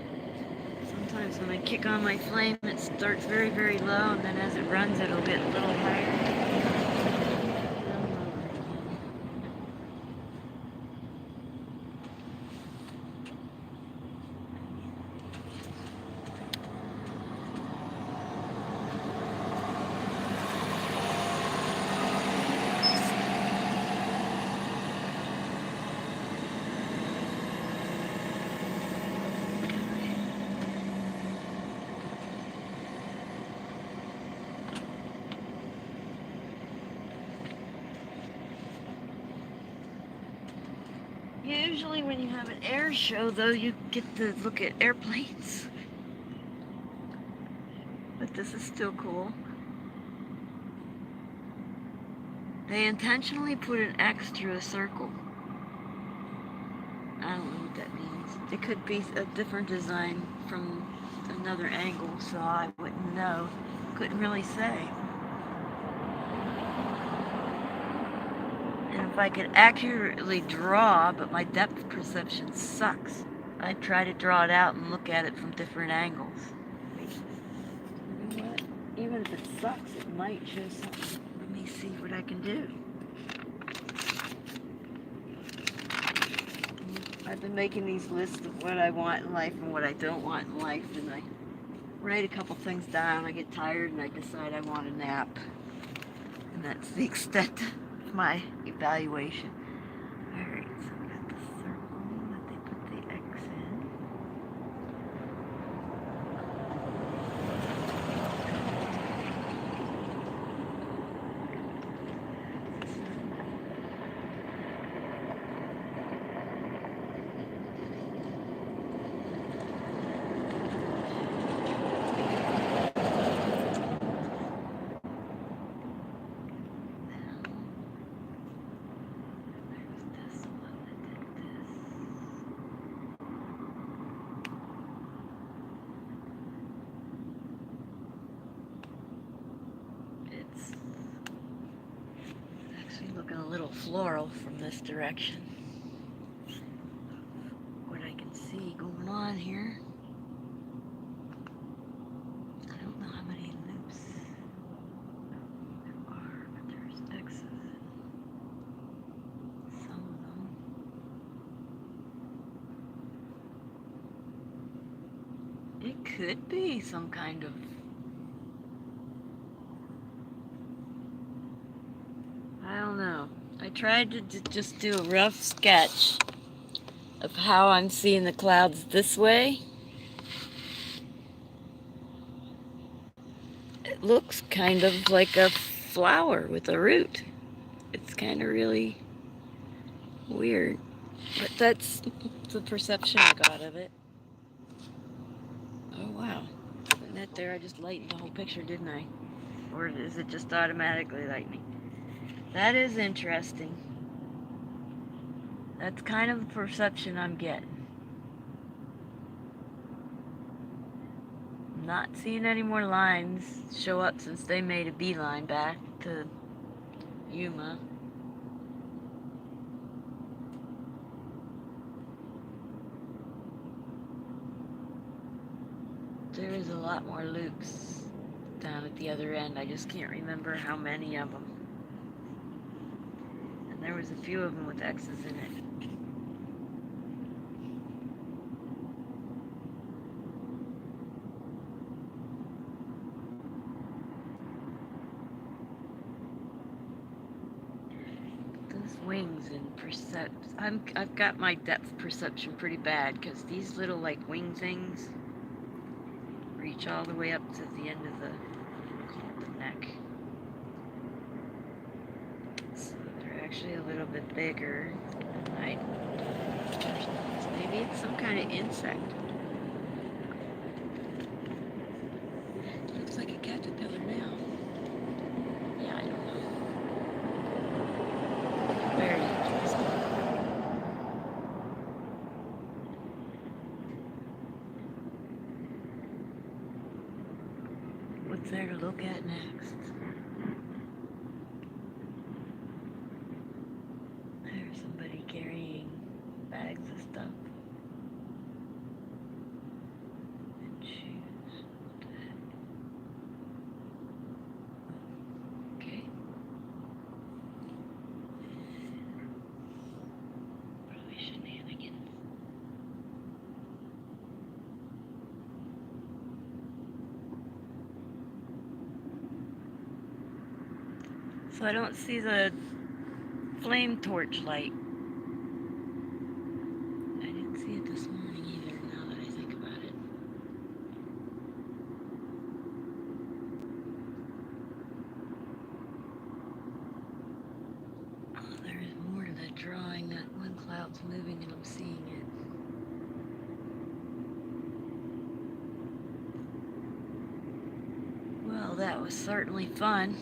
Sometimes when I kick on my flame, it starts very, very low, and then as it runs, it'll get a little higher. Usually when you have an air show, though, you get to look at airplanes. But this is still cool. They intentionally put an X through a circle. I don't know what that means. It could be a different design from another angle, so I wouldn't know. Couldn't really say. And if I could accurately draw, but my depth perception sucks, I'd try to draw it out and look at it from different angles. You know what? Even if it sucks, it might show something. Let me see what I can do. I've been making these lists of what I want in life and what I don't want in life, and I write a couple things down. I get tired and I decide I want a nap. And that's the extent of my evaluation. Alright, so I got the circle that they put the X in. Looking a little floral from this direction. What I can see going on here. I don't know how many loops there are, but there's X's in some of them. It could be some kind of, I don't know. I tried to just do a rough sketch of how I'm seeing the clouds this way. It looks kind of like a flower with a root. It's kind of really weird, but that's the perception I got of it. Oh wow, putting that there, I just lightened the whole picture, didn't I? Or is it just automatically lightening? That is interesting. That's kind of the perception I'm getting. I'm not seeing any more lines show up since they made a beeline back to Yuma. There is a lot more loops down at the other end. I just can't remember how many of them. And there was a few of them with X's in it. Those wings and I've got my depth perception pretty bad because these little like wing things reach all the way up to the end of the neck. So they're actually a little bit bigger than maybe it's some kind of insect. It looks like a caterpillar now. Yeah, I don't know. Very interesting. What's there to look at next? There's somebody carrying bags of stuff. And shoes. What the heck? Okay. Probably shenanigans. So I don't see the flame torch light. I didn't see it this morning either, now that I think about it. Oh, there is more to that drawing. That one cloud's moving and I'm seeing it. Well, that was certainly fun.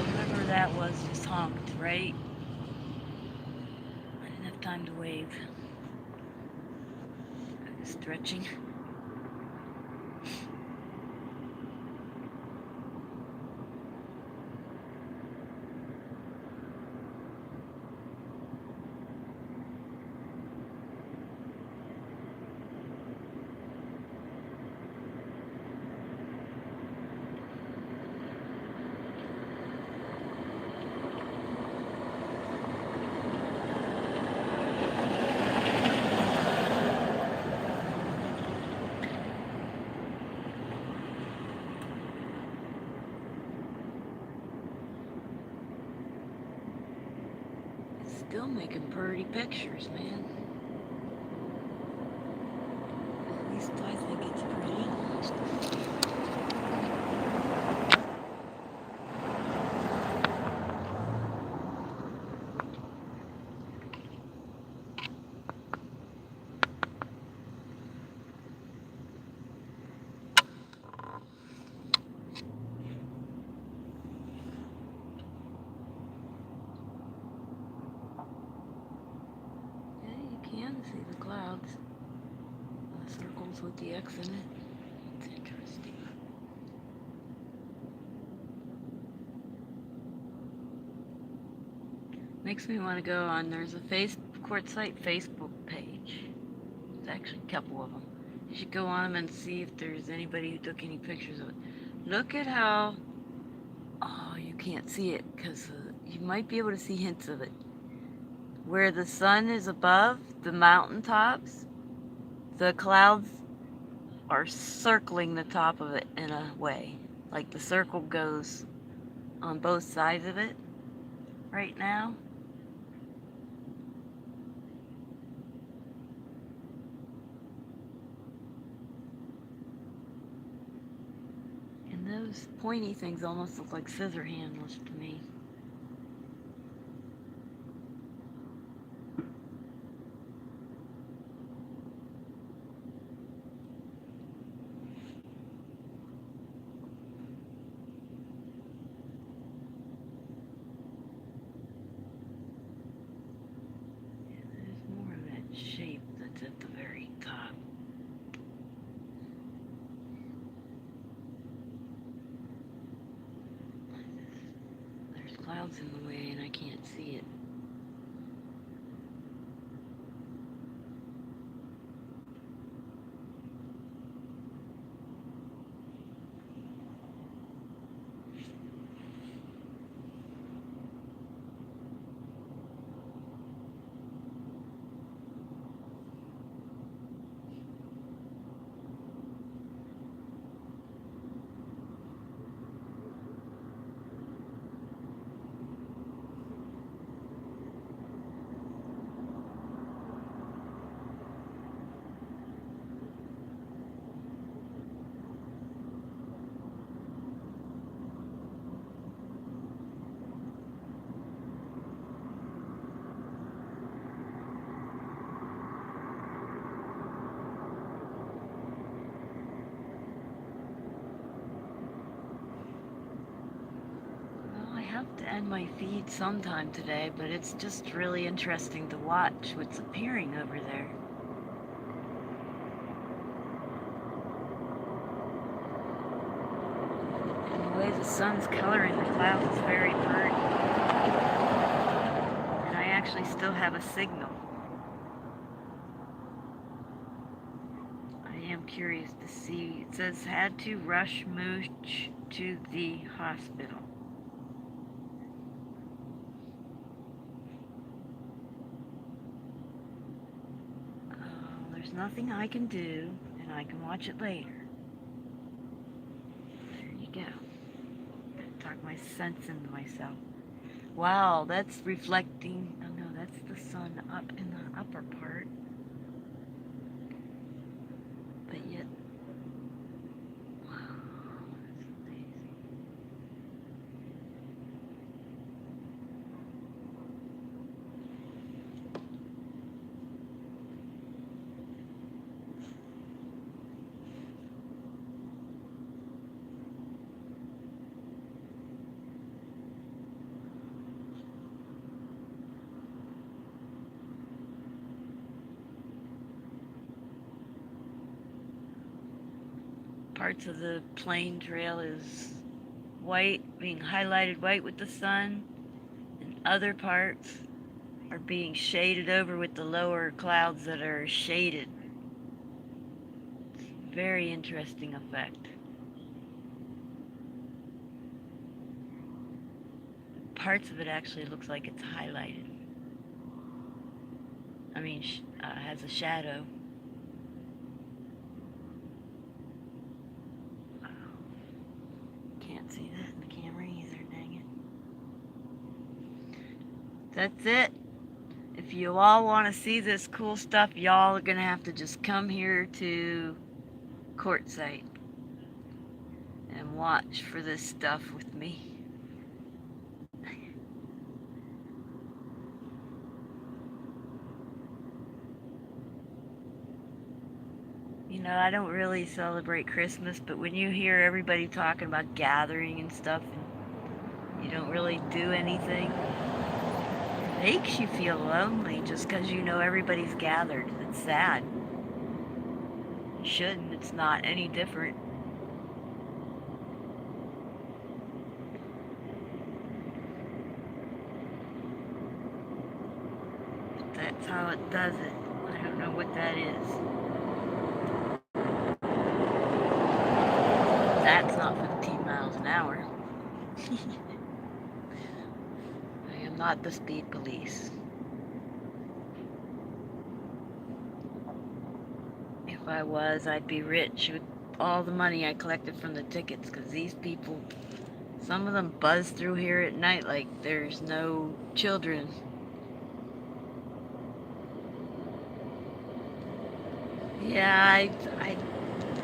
Whoever that was just honked, right? I didn't have time to wave. I was stretching. Still making pretty pictures, man. At least I think it's pretty. Yeah, you can see the clouds. The circles with the X in it. It's interesting. Makes me want to go on. There's a Quartzsite Facebook page. There's actually a couple of them. You should go on them and see if there's anybody who took any pictures of it. Look at how. Oh, you can't see it because you might be able to see hints of it. Where the sun is above the mountaintops, the clouds are circling the top of it in a way. Like the circle goes on both sides of it right now. And those pointy things almost look like scissor handles to me. Shape that's at the very top. There's clouds in the way and I can't see it. I have to end my feed sometime today, but it's just really interesting to watch what's appearing over there. And the way the sun's coloring the clouds is very pretty. And I actually still have a signal. I am curious to see. It says had to rush Mooch to the hospital. There's nothing I can do, and I can watch it later. There you go. Talk my sense into myself. Wow, that's reflecting. Oh no, that's the sun up in the upper part. But yet, wow, that's amazing. Parts of the plane trail is white, being highlighted white with the sun, and other parts are being shaded over with the lower clouds that are shaded. It's a very interesting effect. Parts of it actually looks like it's highlighted. I mean, has a shadow. Can't see that in the camera either, dang it. That's it. If you all want to see this cool stuff, y'all are going to have to just come here to Quartzsite and watch for this stuff with me. You know, I don't really celebrate Christmas, but when you hear everybody talking about gathering and stuff and you don't really do anything, it makes you feel lonely just because you know everybody's gathered. It's sad. You shouldn't. It's not any different. But that's how it does it. I don't know what that is. That's not 15 miles an hour. I am not the speed police. If I was, I'd be rich with all the money I collected from the tickets, because these people, some of them buzz through here at night like there's no children. Yeah,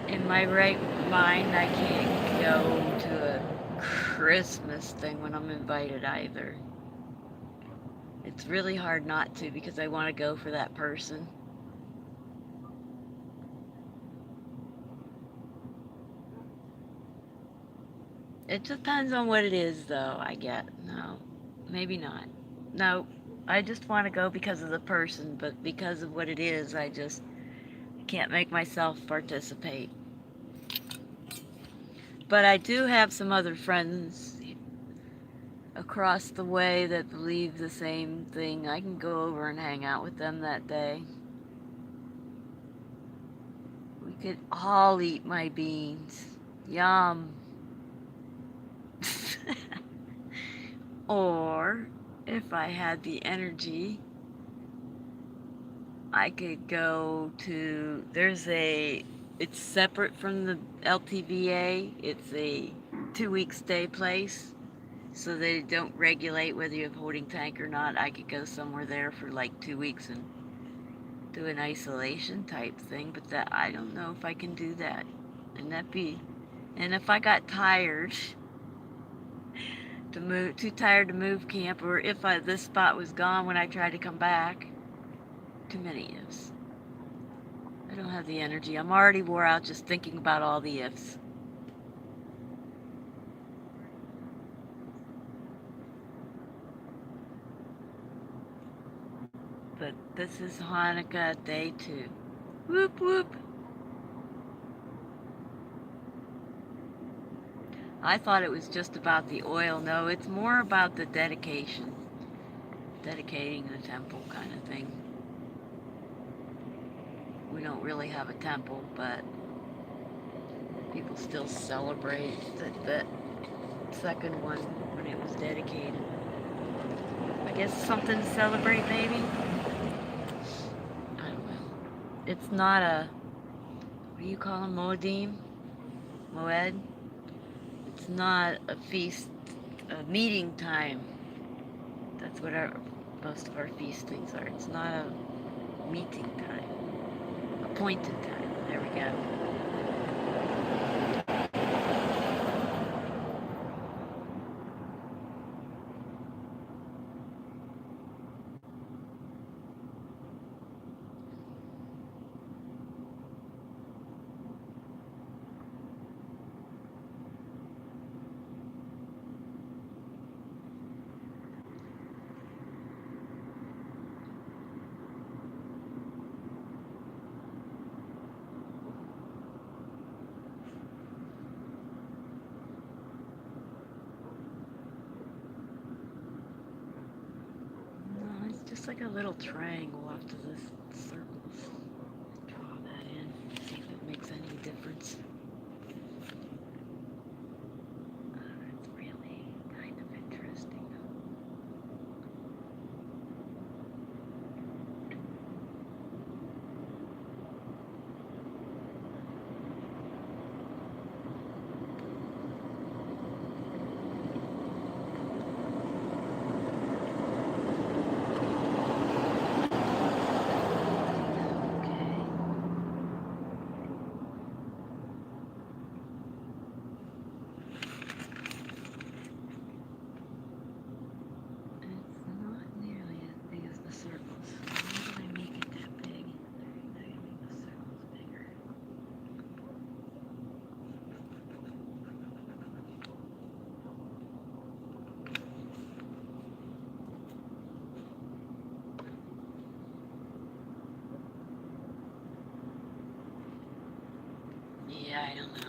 in my right mind, I can't go to a Christmas thing when I'm invited either. It's really hard not to because I want to go for that person. It depends on what it is, though, I get. No, maybe not. No, I just want to go because of the person, but because of what it is, I just can't make myself participate. But I do have some other friends across the way that believe the same thing. I can go over and hang out with them that day. We could all eat my beans. Yum. Or, if I had the energy, I could go to, it's separate from the LTVA. It's a 2-week stay place. So they don't regulate whether you have a holding tank or not. I could go somewhere there for like 2 weeks and do an isolation type thing, but that I don't know if I can do that. And if I got tired to move, too tired to move camp, or if this spot was gone when I tried to come back, too many ifs. I don't have the energy. I'm already wore out just thinking about all the ifs. But this is Hanukkah day 2. Whoop whoop. I thought it was just about the oil. No, it's more about the dedication. Dedicating the temple kind of thing. We don't really have a temple, but people still celebrate that second one when it was dedicated. I guess something to celebrate, maybe? I don't know. It's not what do you call them, Moedim? Moed? It's not a feast, a meeting time. That's what most of our feastings are. It's not a meeting time. Appointed time. There we go. Just like a little triangle off to this circle. Draw that in, see if it makes any difference. It's really kind of interesting. Yeah, I don't know.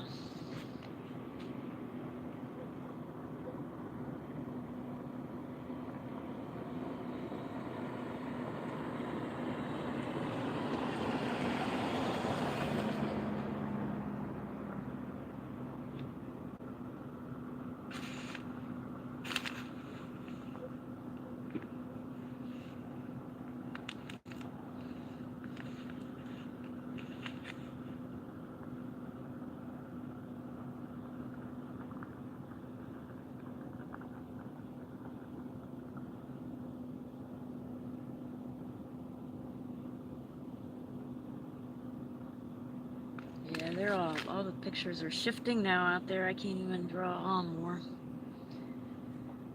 Yeah, they're all the pictures are shifting now out there. I can't even draw on more.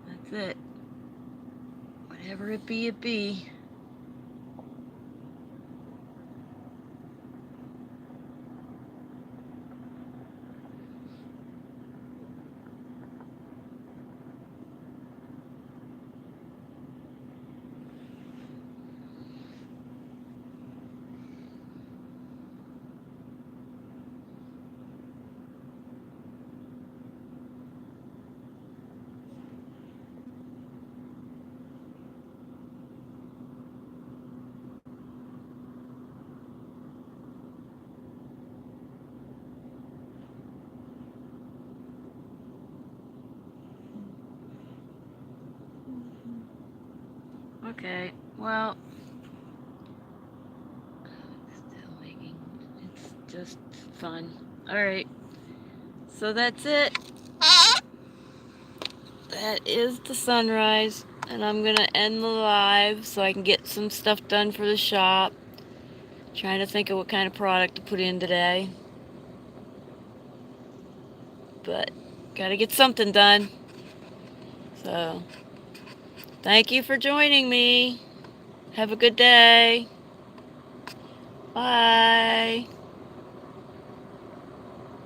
That's it. Whatever it be, it be. Okay, well, still making, it's just fun. Alright, so that's it. That is the sunrise, and I'm gonna end the live so I can get some stuff done for the shop. Trying to think of what kind of product to put in today. But, gotta get something done. So, thank you for joining me. Have a good day. Bye.